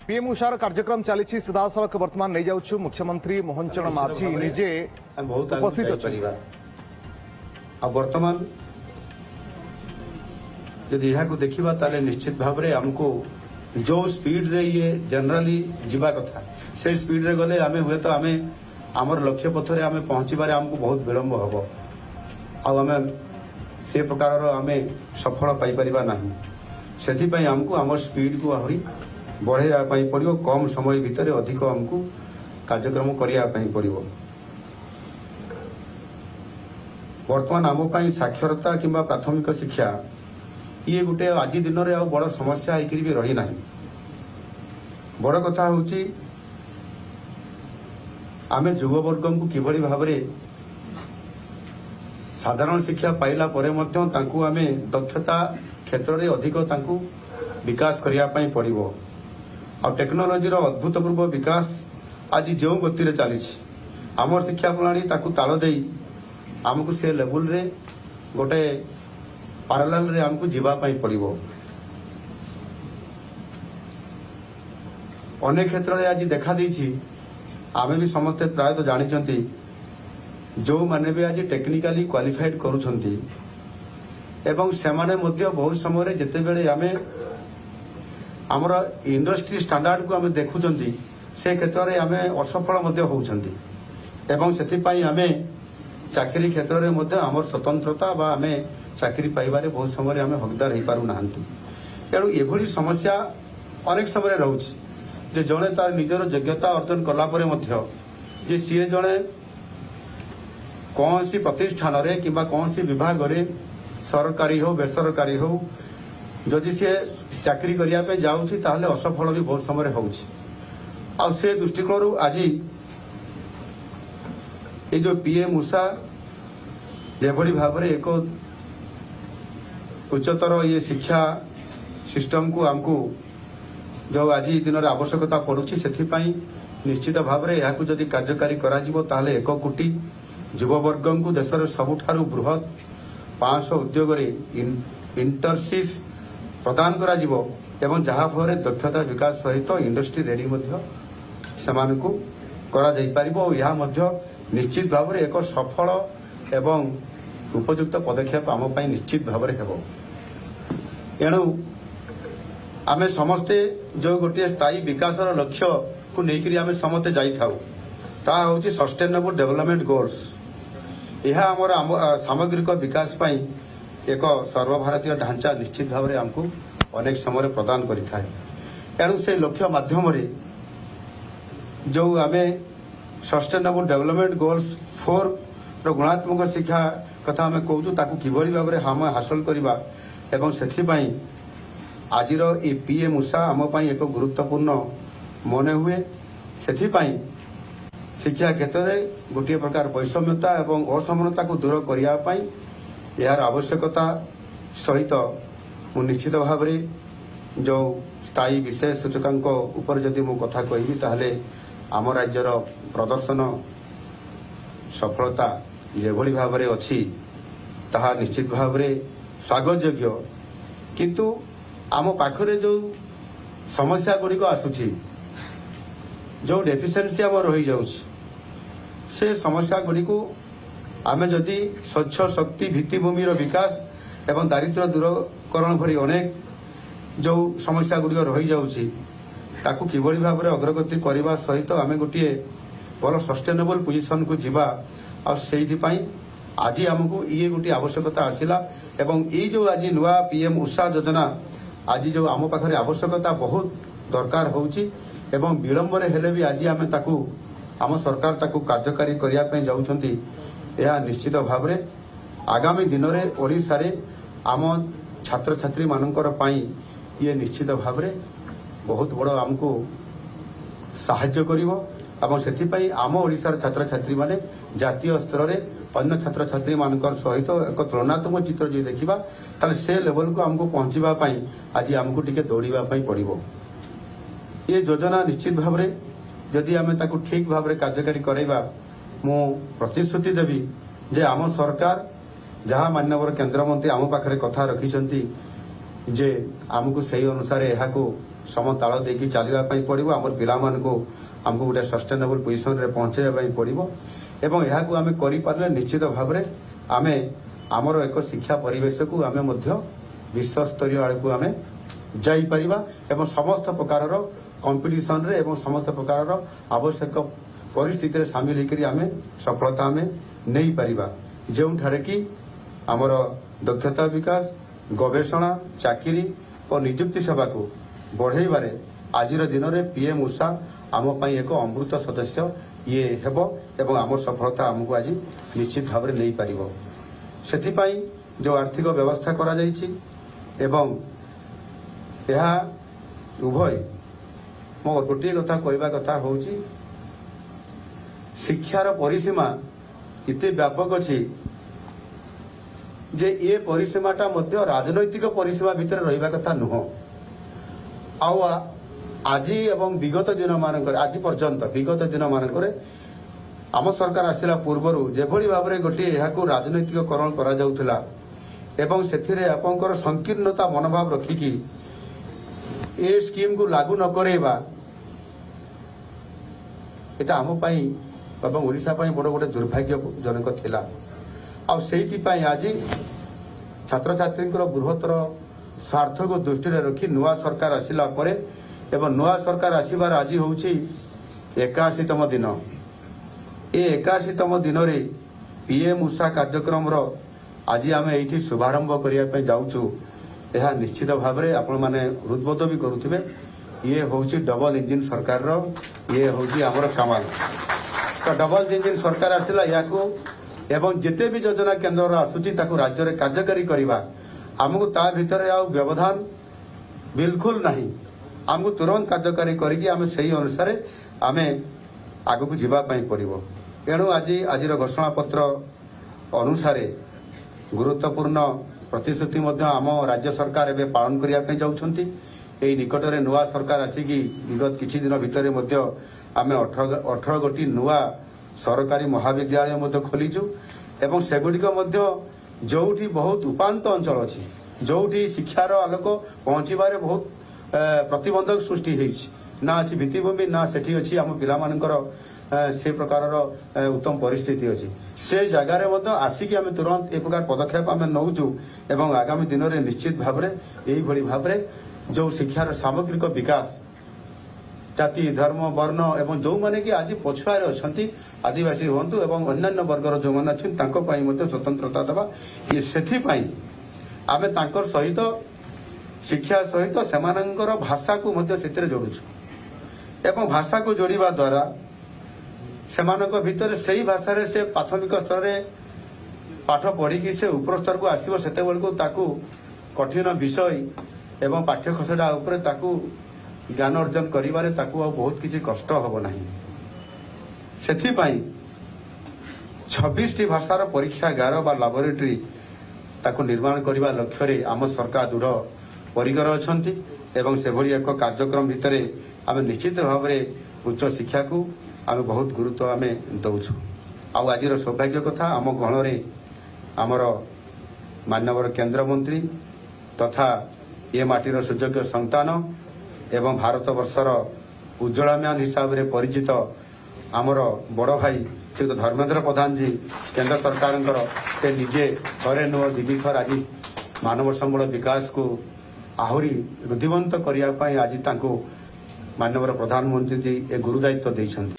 PM उषार कार्यक्रम चली सीधा सड़क बर्तमान नहीं जाऊँ मुख्यमंत्री मोहन चरण माझी निजे उपस्थित अच्छा बर्तमान जदि यह देखा ताले निश्चित भाव में आमको जो स्पीड रे ये जनरली जीवा कथा से स्पीड रे गले आमे हुए तो आमे आमर लक्ष्य पथरे आमे पहुंचबारे आमको बहुत विलंब हबो आमे से प्रकार आमे सफल पाई परिबा नाही सेथि पई आमको आमर स्पीड को आहरी बढ़ाइबा पई पड़ियो कम समय भितर अधिक आमको कार्यक्रम करिया पई पड़ियो वर्तमान आम पई साक्षरता किंबा प्राथमिक शिक्षा ये गोटे आज दिन में आ बड़ समस्या होकर भी रही ना बड़ कथा हूँ आम युववर्ग को किभली भाव साधारण शिक्षा पाइला परे मध्य तांकु आमे दक्षता क्षेत्र में अधिक तांकु विकास करने पड़ो आ टेक्नोलोजी अद्भुतपूर्व विकास आज जो गति चली आम शिक्षा प्रणाली ताकु ताल दे आमको से लेवल रे गोटे पारालाल रे हमको जीवा पाई पड़िबो अनेक क्षेत्र में आज देखा देछि आमे भी समस्त प्रायतः जानिचंती जो माने भी आज टेक्निकली क्वालिफाइड करूछंती एवं सेमाने मध्य बहुत समय रे जते बेले आमे हमर इंडस्ट्री स्टैंडर्ड को आमे देखुचंती से क्षेत्र में आमे असफल मध्य होउछंती एवं सेति पई आमे चाकरी क्षेत्र में मध्य हमर स्वतंत्रता बा आमे चाकरी पाइबारे बहुत समय आमे हकदार हो पारु नाहंती तेणु एभली समस्या अनेक समय रहउछि जे जणे तार निजर योग्यता अर्जन कला परे मध्य जे सीए जणे कौन सी प्रतिष्ठान रे किंबा कौन सी विभाग रे सरकारी हो बेसरकारी हो जदि सी चाकरी करिया पे जाउछि ताहले असफल भी बहुत समय होउछि आ से दृष्टिकोण आज ये जो पीएम उषा जेभली भाव में एक उच्चतर ये शिक्षा सिस्टम को आमको जो आज दिन आवश्यकता पड़ुछि सेथिपाई निश्चित भाव में यह जदि कार्यकारी ताहले 1 कोटी युववर्ग को देशर सबुठारु बृहत 500 उद्योग इंटर्नशिप प्रदान करा जिवो एवं जहा फल दक्षता विकास सहित इंडस्ट्री रेडी सेमानकु करा जाई परिबो यह मध्य निश्चित भाव में एक सफल एवं उपयुक्त पदक्षेप आम पाई निश्चित भाव में हेबो एणु आमे समस्ते जो गोटे स्थायी विकास लक्ष्य को लेकर आमे समस्ते जाइथाउ ता होची सस्टेनेबल डेवलपमेंट गोल्स यह आमर सामग्रिक विकास पाई एक सर्वभारतीय ढांचा निश्चित भाव में आमको अनेक समय प्रदान करिथाय एणु से लक्ष्य माध्यम जो आमे सस्टेनेबल डेवलपमेंट गोल्स 4 गुणात्मक शिक्षा कथा आम कहूँ ताकू किभली भाव में हम हासिल करवा एवं सेथिपाई आजिर ये पीएम उषा आम पाई एक गुरुत्वपूर्ण मन हुए सेथिपाई शिक्षा क्षेत्र में गोटे प्रकार वैषम्यता एवं असमानता को दूर करने यार आवश्यकता सहित मु निश्चित भाव में जो स्थायी विशेष सूचकांक ऊपर जदि मु कथा कहबी ताहले आम राज्यर प्रदर्शन सफलता जेभली भाव में अच्छी ताहा निश्चित भाव में स्वागत योग्य किंतु आम पाखरे जो समस्या गुड़िक आसुची जो डेफिशिएंसी आम रही जाउछि से समस्या गुड़िक आमे जदि स्वच्छ शक्ति भित्तिभूमि विकास एवं दारिद्र्य दूरीकरण भरी अनेक जो समस्या गुड़िक रही जाउछि ताकू किभली भाव में अग्रगति करने सहित आमे गोटे भल सस्टेनेबल पोजिशन को जीवा और से आज आमको ये गोटे आवश्यकता आसला एवं ये जो आज नुआ पीएम उषा योजना आज जो आम पाखे आवश्यकता बहुत दरकार होउछि एवं विलंब हेले भी आज आम ताकू आम सरकार ताकू कार्यकारी करने जाउछंती यह निश्चित भाव में आगामी दिन में ओडिशा रे आम छात्र छात्री मानकर पाई ये निश्चित भाव में बहुत बड़ आमको साहाय्य करिवो एवं सेथिपाई आम ओडिशार छात्र छात्री माने जातीय स्तर में अन्य छात्र छात्री मानकर सहित एक तुलनात्मक चित्र जो देखा ताले से लेवल को हमको पहुंचापी आज आमको टिके दौड़ा पड़ो ये योजना निश्चित भाव में जदि आम ठीक भाव में कार्यकारी करवा मु प्रतिश्रुति देवी जे आम सरकार जहाँ माननीय केंद्रमंत्री आम पाखे कथा रखिंट जे आमको सही अनुसार यहाँ समताल देकी चलवा पड़ो आम पिला आमको गोटे सस्टेनेबल पोजिशन रे पहुंचाइबा पड़ो एवं यह आम कर निश्चित भाव में आम आमर एक शिक्षा परिवेश को आम विश्व स्तरीय आड़ को आम जापर एवं समस्त प्रकार कंपिटिशन रे एवं समस्त प्रकार आवश्यक परिस्थिति रे सामिल होकर आम सफलता आम नहीं पारिबा जो ठारे कि आमर दक्षता विकास गवेषणा चाकरी और नियुक्ति सेवा को बढ़ाइबारे आज दिन में पीएम उषा आम पाई एक अमृत सदस्य ये हेब एवं आम सफलता आमको आज निश्चित भाव में नहीं पारिबो सेथिपाई जो आर्थिक व्यवस्था करा जायछि एवं यह उभय मो गोटे कथा कहवा कथा होउछि शिक्षार परिसीमा इते व्यापक अछि जे ये परिसीमाटा मध्य राजनैतिक परिसीमा भितर रहिबा कथा नुह आउ आज एवं विगत दिन मानकर आज पर्यंत विगत दिन मानकर आम सरकार आसिला पूर्वर जेभली भाव में गोटे यहाँ राजनैतिककरण करा जाउथला एवं सेथिरे आपनकर संकीर्णता मनोभाव रखिकी ए स्कीम को लागू न करेबा एटा आम पाई एवं ओडिशा पाई बड़ गोटे दुर्भाग्यजनक थिला आ सेइथिपाई आज छात्र छात्री बृहत्तर स्वार्थ को दृष्टि रखी नुआ सरकार आसिला परे एवं नुआ सरकार आसिबार आज होउछि 81तम दिन ए 81तम दिन रे पीएम उषा कार्यक्रम रो आज आम एठी शुभारंभ करिया पे जाउछु यह निश्चित भाव में आपण माने हृदबोध भी करुथिबे ये होउछि डबल इंजिन सरकार रो ये होउछि हमर कमाल तो डबल इंजिन सरकार आसिला याको एवं जिते भी योजना केन्द्र आसुची ताकू राज्य रे कार्यकारी करिबा हमको ता भितर आ व्यवधान बिल्कुल नहीं हमको तुरंत कार्यकारी करिकी आमे सही अनुसार आमे आगु को जीवा पई पड़िबो एणु आज घोषणा पत्र अनुसार गुरुत्वपूर्ण प्रतिश्रुति मध्य आम राज्य सरकार एवं पालन करने जाउछंती एई निकट में नुआ सरकार आसिकी विगत किछि दिन भितर मध्य आमे 18 गोटी नुआ सरकारी महाविद्यालय मध्य खोलीचु एवं सेगुड़िक मध्य जोठी बहुत उपांत अंचल अछि जोठी शिक्षार आलोक पहुंचबारे बहुत प्रतिबंधक सृष्टि होइछि ना अछि भित्तिभूमि ना सेठी अछि आम पिला मानकर से प्रकार उत्तम परिस्थिति अच्छी से जगार आसिकी आम तुरंत ए प्रकार पदक्षेप आम नौचु एवं आगामी दिन में निश्चित भाव में यही भाव में जो शिक्षार सामग्रिक विकास जाति धर्म वर्ण एवं जो माने कि आज पछुआर अच्छी आदिवासी हूँ एवं अन्य वर्गर जो मैंने अच्छे स्वतंत्रता देवा ये से आम तांकर सहित शिक्षा सहित सेमानंकर भाषा को जोड़ुछु एवं भाषा को जोड़िबा द्वारा सेमानक भितर से ही भाषा रे से प्राथमिक स्तर रे पाठ पढ़ी कि से ऊपर स्तर को आसीबो सेते बेलको ताकू कठिन विषय एवं पाठ्य खसड़ा ऊपर ताकू ज्ञान अर्जन करिबारे ताकू आ बहुत किछि कष्ट हबो नाही सेथि पई 26 टी भाषार परीक्षागार बा लैबोरेटरी ताकू निर्माण करबा लक्ष्य रे आम सरकार दृढ़ परिकर अछंती एवं से भली एक कार्यक्रम भितरे आम निश्चित भाव में उच्च शिक्षा को आम बहुत गुरुत्व आम दौछु आज सौभाग्य कथा आम गण रे आमर माननीय केंद्र मंत्री तथा ये माटीर सुयोग्य संतान एवं भारत वर्षर उज्ज्वलाम्यान हिसाब से परिचित आमर बड़ भाई श्री धर्मेंद्र प्रधान जी केंद्र सरकार से निजे थरे नुह दिदी थर आज मानव संबल विकास को आहरी रुद्धिवंत करने आज माननीय प्रधानमंत्री जी ए गुरु दायित्व देइछन्ति।